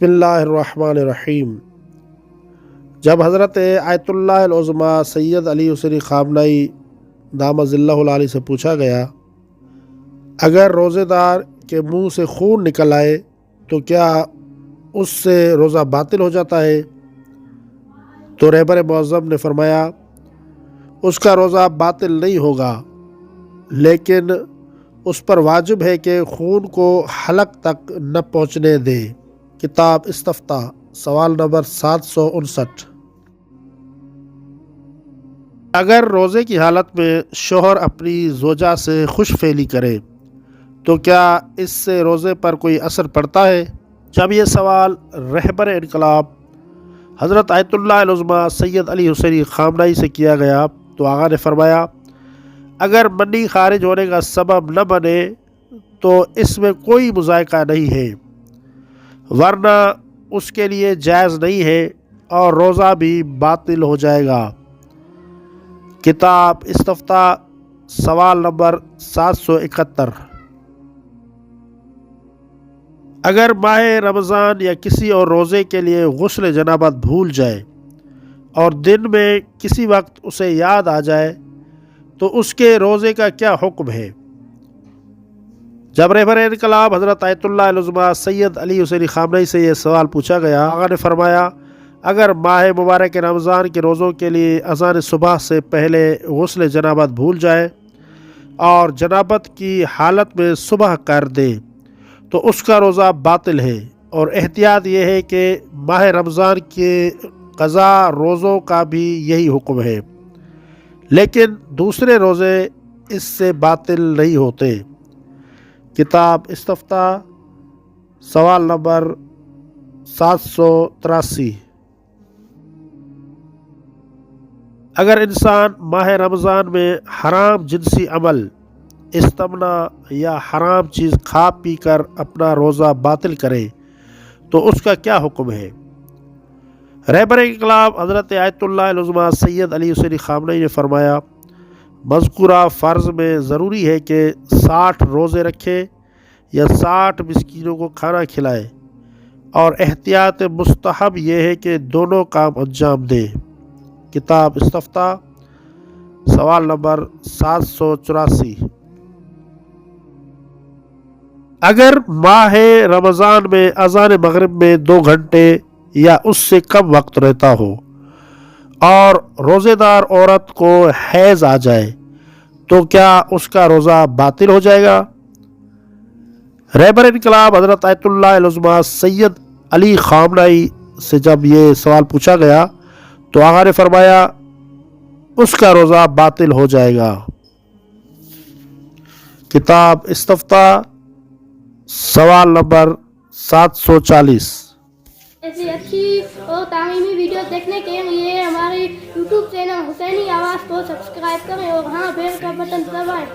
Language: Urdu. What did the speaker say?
بسم اللہ الرحمن الرحیم۔ جب حضرت آیت اللہ العظمیٰ سید علی حسینی خامنہئی دامت ظلہ العالی سے پوچھا گیا، اگر روزے دار کے منہ سے خون نکل آئے تو کیا اس سے روزہ باطل ہو جاتا ہے؟ تو رہبر معظم نے فرمایا، اس کا روزہ باطل نہیں ہوگا، لیکن اس پر واجب ہے کہ خون کو حلق تک نہ پہنچنے دے۔ کتاب استفتاء، سوال نمبر 759۔ اگر روزے کی حالت میں شوہر اپنی زوجہ سے خوش فعلی کرے تو کیا اس سے روزے پر کوئی اثر پڑتا ہے؟ جب یہ سوال رہبر انقلاب حضرت آیت اللہ العظمیٰ سید علی حسینی خامنہئی سے کیا گیا تو آقا نے فرمایا، اگر منی خارج ہونے کا سبب نہ بنے تو اس میں کوئی مذائقہ نہیں ہے، ورنہ اس کے لیے جائز نہیں ہے اور روزہ بھی باطل ہو جائے گا۔ کتاب استفتاء، سوال نمبر 771۔ اگر ماہ رمضان یا کسی اور روزے کے لیے غسل جنابت بھول جائے اور دن میں کسی وقت اسے یاد آ جائے تو اس کے روزے کا کیا حکم ہے؟ جب رہبر انقلاب حضرت آیت اللہ العظمیٰ سید علی حسینی خامنہئی سے یہ سوال پوچھا گیا، آقا نے فرمایا، اگر ماہ مبارک رمضان کے روزوں کے لیے اذان صبح سے پہلے غسل جنابت بھول جائے اور جنابت کی حالت میں صبح کر دے تو اس کا روزہ باطل ہے، اور احتیاط یہ ہے کہ ماہ رمضان کے قضا روزوں کا بھی یہی حکم ہے، لیکن دوسرے روزے اس سے باطل نہیں ہوتے۔ کتاب استفتاء، سوال نمبر 783۔ اگر انسان ماہ رمضان میں حرام جنسی عمل، استمنا یا حرام چیز کھا پی کر اپنا روزہ باطل کرے تو اس کا کیا حکم ہے؟ رہبر انقلاب حضرت آیت اللہ العظمیٰ سید علی حسینی خامنہئی نے فرمایا، مذکورہ فرض میں ضروری ہے کہ 60 روزے رکھے یا 60 مسکینوں کو کھانا کھلائے، اور احتیاط مستحب یہ ہے کہ دونوں کام انجام دے۔ کتاب استفتاء، سوال نمبر 784۔ اگر ماہ رمضان میں اذان مغرب میں 2 گھنٹے یا اس سے کم وقت رہتا ہو اور روزے دار عورت کو حیض آ جائے تو کیا اس کا روزہ باطل ہو جائے گا؟ رہبر انقلاب حضرت آیت اللہ العظمیٰ سید علی خامنہئی سے جب یہ سوال پوچھا گیا تو آقا نے فرمایا، اس کا روزہ باطل ہو جائے گا۔ کتاب استفتاء، سوال نمبر 740۔ ایسی اچھی اور تعلیمی ویڈیو دیکھنے کے لیے ہمارے یوٹیوب چینل حسینی آواز کو سبسکرائب کریں اور ہاں بیل کا بٹن دبائیں۔